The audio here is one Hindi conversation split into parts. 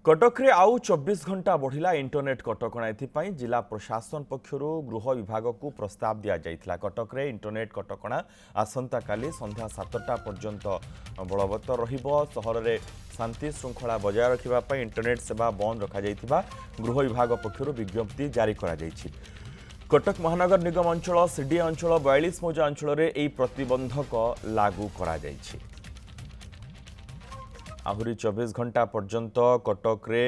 कटक रे आउ 24 घंटा बढ़िला इंटरनेट कटकणा एथिपाई जिला प्रशासन पक्षरु गृह विभाग को प्रस्ताव दिया जाइथिला। कटक रे इंटरनेट कटकणा आसंता काली संध्या 7टा पर्यंत बलवत्तर रहिबो। सहर रे शांति श्रृंखला बजाय रखिबा पई इंटरनेट सेवा बंद रखा जाइथिबा गृह विभाग पक्षरु विज्ञप्ति जारी करा जाइछि। कटक महानगर निगम अंचल सीडी अंचल 42 मौजा अंचल रे एई प्रतिबंधक लागू करा जाइछि। आहुरी 24 घंटा पर्यंत कटक रे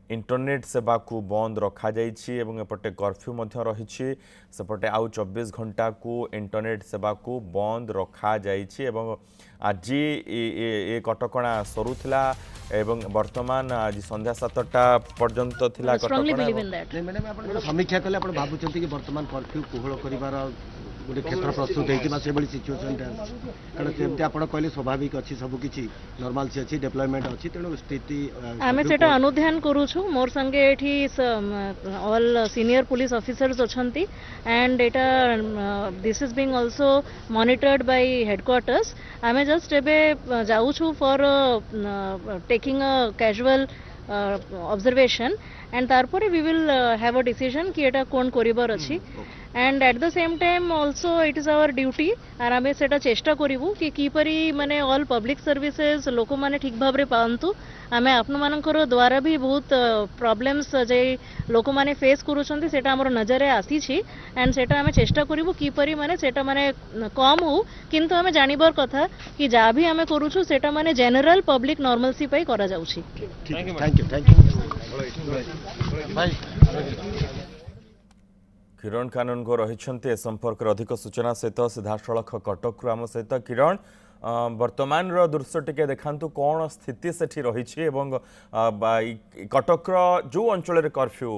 इंटरनेट सेवा को बंद रखा जाइछि एवं एपटे कर्फ्यू मध्य रहिछि। सेपटे आउ 24 घंटा को इंटरनेट सेवा को बंद रखा जाइछि एवं आज ये कटकणा सरुथिला एवं वर्तमान आज संध्या 7टा पर्यंत थिला कटकणा। समीक्षा कले आपण भाबुचंती कि वर्तमान कर्फ्यू कोहळ करिवार गोटे क्षेत्र प्रस्तुत होती सिचुएसन कारण सेमती आप कहले स्वाभाविक अच्छी सबकि नॉर्मल से अच्छी डेवलपमेंट अच्छी तेणु स्थिति आमे सेटा अनुध्यान करूछु। मोर संगे एठी ऑल सीनियर पुलिस ऑफिसर्स अछंती एंड एटा this is being also monitored by headquarters. आमे जस्ट एबे जाउछु for taking a casual observation and तारपरे we will have a decision कि एटा कोन करिबर अछि and at the same time also it is our duty आर आम से चेष्टा करूँ कि किपरि माने ऑल पब्लिक सर्विसेज लोक मैंने ठीक भाव में पातु। आम आपण मानकर द्वारा भी बहुत प्रॉब्लम्स जे लोक मैंने फेस करूछंती सेटा हमर नजर आसी एंड सेटा आम चेष्टा करूँ किपरि माने सेटा माने कम हो किंतु आम जानिबार कथा कि जहाँ भी आम करूछु सेटा माने जनरल पब्लिक नॉर्मलसी पई करा जाउछि। थैंक यू किरण कानून को रही संपर्क अधिक सूचना सहित सीधासख कटक आम सहित किरण वर्तमान दृश्य टिके देखांतु कौन स्थिति सेठी रही कटक जो अंचल कर्फ्यू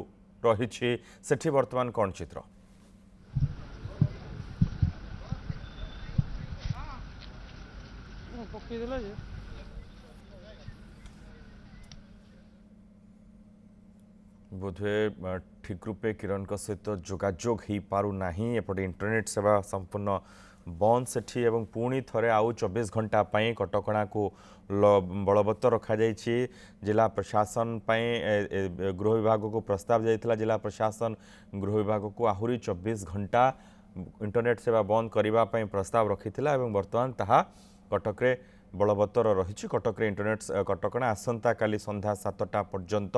रही सेठी वर्तमान कौन चित्र बोधे ठीक रूपे किरण सहित जोगाजोग हो पारना एपटे इंटरनेट सेवा संपूर्ण बंद सेठी एवं पुणी थरे आउ 24 घंटा पाई कटकणा को बलवत्तर रखा जाइछि। जिला प्रशासन गृह विभाग को प्रस्ताव जाइथिला। जिला प्रशासन गृह विभाग को आहुरी 24 घंटा इंटरनेट सेवा बंद करबा पई प्रस्ताव रखिथिला एवं वर्तमान ताहा कटक रे बलवत्तर रही। कटक रे इंटरनेट कटकणा आसंता काली संध्या 7टा पर्यंत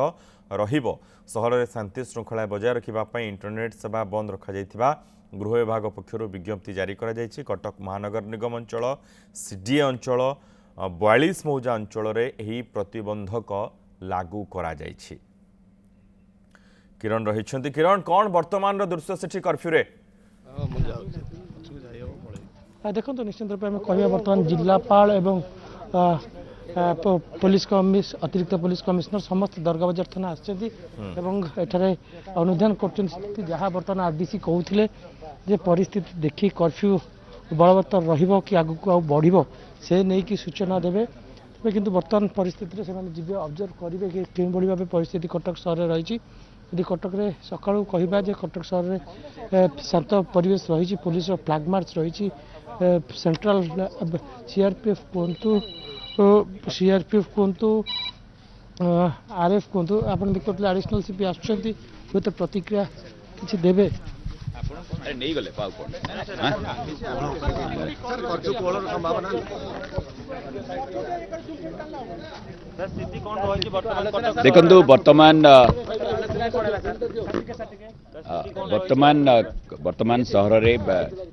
रहिबो। सहर रे शांति श्रृंखला बजाय रखिबा पई इंटरनेट सेवा बंद रखा जाइथिबा गृह विभाग पक्षरु विज्ञप्ति जारी करा जाइछि। कटक महानगर निगम अंचल सीडी अंचल 42 मौजा अंचल रे एही प्रतिबंधक लागू करा जाइछि। किरण रहिछंती। किरण कौन वर्तमान रो दृश्य सेठी कर्फ्यू रे देखो निश्चित रूप में कह बर्तमान जिलापाल एवं पुलिस अतिरिक्त पुलिस कमिश्नर समस्त दरगा बजार थाना आठे अनुधान कर जहाँ बर्तमान आरडीसी कहते जे परिस्थिति देखी कर्फ्यू बलवत्तर रहिबो कि आगु को बढ़िबो से नहीं कि सूचना देवे तेज किंतु बर्तमान परिस्थिति से जी ऑब्जर्व करेंगे कि क्यों बड़ी भाव परिस्थिति कटक सहर रही। यदि कटक रे सकाळू कहबा जे कटक सहर रे शांत परिवेश रही पुलिस फ्लैग मार्च रही सेंट्रल सीआरपीएफ कहतु आरएफ कहतु आप देखते एडिशनल सीपी आसुँच तो प्रतिक्रिया किसी देवे नहीं गले देखु वर्तमान सहर रे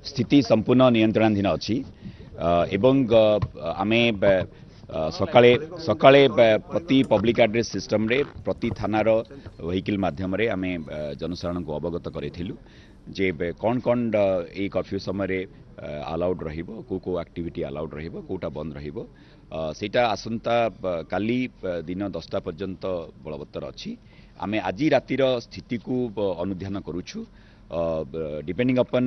स्थिति संपूर्ण नियंत्रणाधीन अच्छी एवं आमे सकाळे सकाळे प्रति पब्लिक एड्रेस सिस्टम रे प्रति थानार व्हीकल माध्यम रे आमे जनसाधारण को अवगत करेथिलु जे कौन कौन ए कर्फ्यू समय अलाउड रहिबो को एक्टिविटी अलाउड रहिबो कोटा बंद रहिबो सेटा आसंता काली दिन 10टा पर्यंत बलवत्तर अच्छी। आमे आज रातिर स्थिति को अनुध्यान करूछु depending upon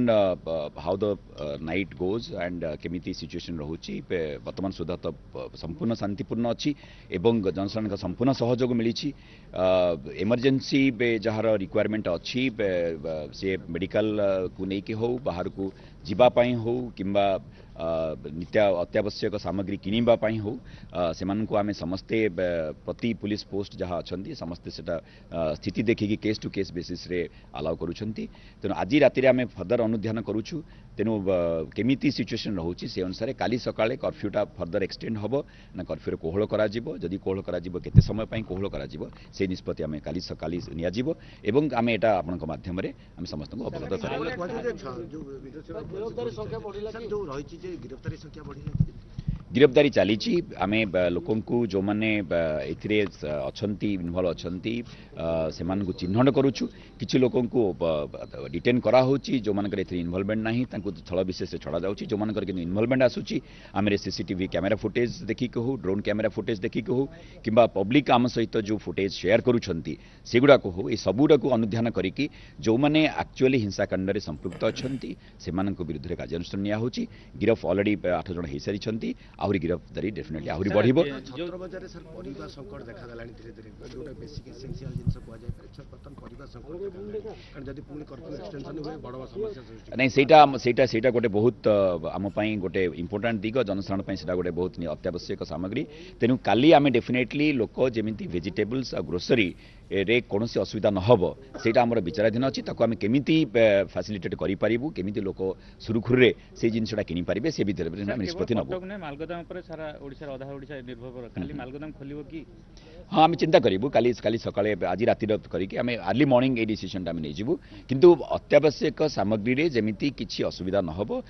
how the night goes and केमिति सिचुएशन रोची वर्तमान सुधा तो संपूर्ण शांतिपूर्ण अच्छी एवं जनसाधारण संपूर्ण सहयोग मिली। इमरजेंसी जहार रिक्वायरमेंट अच्छी से मेडिकल को लेकिन हो बाहर को जीवापाई हो किंबा नित्य अत्यावश्यक सामग्री किनिबा पाई हो सेमानंको आमे समस्ते प्रति पुलिस पोस्ट जहाँ अच्छी समस्ते सेटा स्थिति देखिकी केस टू केस बेसिस रे अलाउ करूछंती तेणु आज राति आमे फर्दर अनुध्यान करूछु तेणु केमिति सिचुएशन रहुछि से अनुसार काली सकाळे कर्फ्यूटा फर्दर एक्सटेंड हबो ना कर्फ्यू कोहल करा जिवो जदि कोहल करा जिवो केते समय पई कोहल करा जिवो से निष्पत्ति आमे काली सकाळी निया जिवो एवं आमे एटा आपनक माध्यम रे आमे समस्त को अवगत करा गिरफ्तारी चली आमे लोकों को जो माने एथिरे अछंती इन्वॉल्व अछंती सेमान को चिन्हट करूछु किछि लोकों को डिटेन करा होची जो मानकर एथिरे इन्वॉल्वमेंट नाही तांको स्थल विशेष से छड़ा जाउची जो मानकर कि इन्वॉल्वमेंट आसुची आमे सीसीटीवी कैमेरा फुटेज देखि को हो ड्रोन कैमेरा फुटेज देखि को हो किंबा पब्लिक आम सहित जो फुटेज शेयर करूछंती सेगुडा को हो ए सबुडा को अनुध्यान करिकि जो माने एक्चुअली हिंसाकांड रे संपृक्त अछंती सेमानक विरुद्ध रे कार्यानुष्ठान निया होची गिरफ ऑलरेडी 8 जण हे सारी छंती आहुरी गिरफ्तारी डेफिनेटली आहुरी बढ़िबो छत्र बाजार रे सर परिवार संकट देखा गलानी धीरे धीरे जोटा बेसिक एसेंशियल जिंस को जाय पारे सर प्रथम परिवार संकट देखा कारण जदी पुनी कर्फ्यू एक्सटेंशन होय बड़ समस्या सृष्टि नहीं सेटा गोटे बहुत आम पई गोटे इंपोर्टेंट दिग जनसाधारण पई सेटा गोटे बहुत अत्यावश्यक सामग्री तेनु काली आमे डेफिनेटली लोक जेमिति वेजिटेबल्स आ ग्रोसरी रे कोनोसी असुविधा न हबो सेटा हमर विचाराधीन अछि ताको आमे केमिति फैसिलिटेट करि पारिबु केमिति लोक सुरुखुरे से जिनसटा किनि पारिबे से भीतर निष्पत्ति नबो मालगोदाम पर सारा ओडिसा आधा ओडिसा निर्भर कर खाली मालगोदाम खोलिबो कि हाँ आम चिंता करूँ काली सकाळे आज राति करिक आम अर्ली मॉर्निंग ए डिसीजन आम नहीं किंतु अत्यावश्यक सामग्री रे जेमिति किछि असुविधा न हबो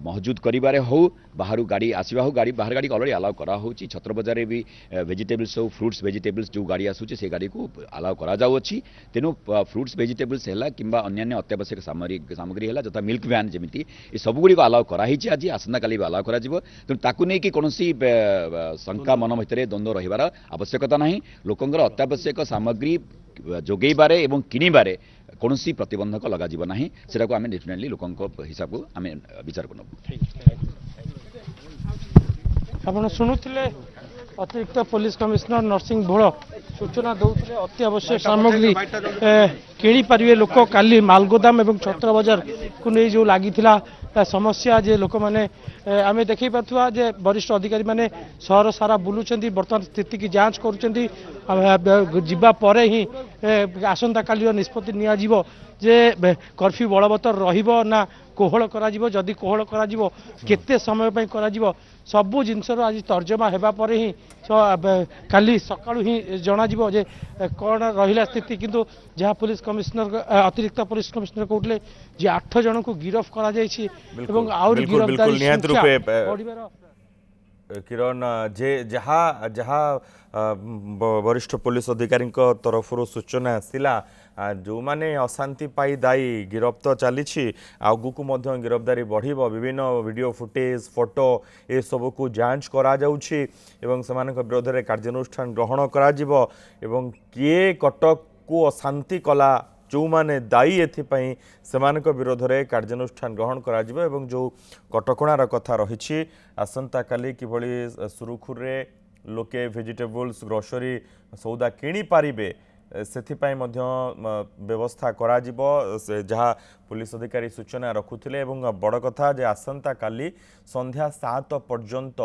महजूद करिबारे हो बाहरु गाड़ी आसीबा हो गाड़ी बाहर गाड़ी ऑलरेडी अलाउ करा होची छत्र बाजार रे भी वेजिटेबल्स हो फ्रूट्स वेजिटेबल्स जो गाड़ी आसुची से गाड़ी को अलाउ करा जाउ अछि तेनु फ्रूट्स वेजिटेबल्स हैला किंबा अन्य अत्यावश्यक सामग्री हैला जता मिल्क वैन जेमिति ए सब गुडी को अलाउ करा हिची आज आसना काली अलाउ करा जिवो तेनु ताकु नै कि कोनोसी शंका मन भितरे द्वंद्व रहिबार आवश्यकता नहीं लोकंगर अत्यावश्यक सामग्री जोगेबारे एवं किनिबारे कौनसी प्रतिबंधक लगा जीव नहीं सेटा को आमे डेफिनेटली लोकंक हिसाब को आमे विचार करनबु आपण शुणुथिले अतिरिक्त पुलिस कमिश्नर नरसिंह भोल सूचना दौले अति आवश्यक सामग्री किणी पारिबे लोक काली मालगोदाम एवं छत्र बाजार को नहीं जो लगी समस्या जे लोक मैंने आम देखी पार्थुआ जे वरिष्ठ अधिकारी माने सहर सारा बुलुचंदी वर्तमान स्थिति की जांच करुचंदी जिबा परे ही आसंता काली निष्पत्ति निया जिवो जे कर्फ्यू बलवत्तर रहिबो ना कोहल करा जिवो जदि कोहल करा जिवो केते समय पय करा जिवो सबु जिनसर आज तर्जमा हेबा परे ही काली सकाळु ही जना जिवो जे कोन रहिला स्थिति किंतु जहाँ पुलिस कमिश्नर अतिरिक्त पुलिस कमिश्नर कहले जे 8 जन को गिरफ करा जायछि एवं और गिरफ्तारी नियंत्रण रूपे किरण जे जहाँ जहाँ वरिष्ठ पुलिस अधिकारी तरफ सूचना आसला जो माने अशांति पाई दायी गिरफ्त तो चली आगू मध्य गिरफ्तारी बढ़ विभिन्न वीडियो फुटेज फोटो ये सब को जांच करा जाउछि एवं सेमानक विरोध में कार्यानुष्ठान ग्रहण करा जिवो एवं किए कटक को अशांति कला जो माने दायी एथिपाई सेमानक विरोध में कार्यानुष्ठान ग्रहण करा जिवो एवं जो कटकणार कथा रही आसंता काली किभली सुरुखुरे लोके वेजिटेबल्स ग्रोसरी सौदा किणी पारिबे सेथिपाई मध्य व्यवस्था करा जिवो जहाँ पुलिस अधिकारी सूचना रखुथिले एवं बड़ कथा जे आसंता काली संध्या 7 पर्यंत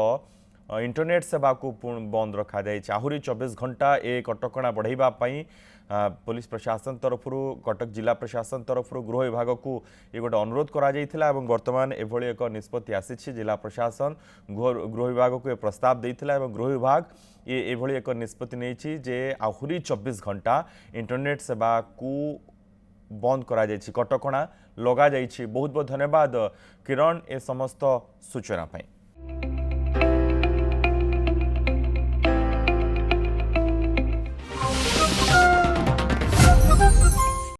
इंटरनेट सेवा को बंद रखा जाए आहुरी 24 घंटा ए कटकणा बढ़ाइबा पई पुलिस प्रशासन तरफ कटक जिला प्रशासन तरफ गृह विभाग को ये गोटे अनुरोध करा जाइथिला एवं वर्तमान एभली एक निष्पत्ति आसी जिला प्रशासन गृह विभाग को प्रस्ताव देइथिला एवं गृह विभाग ये एभली एक निष्पत्ति नहीं जे आहुरी 24 घंटा इंटरनेट सेवा को बंद करा जाइछि कटकणा लगा जाइछि। बहुत बहुत धन्यवाद किरण ए समस्त सूचना पाई।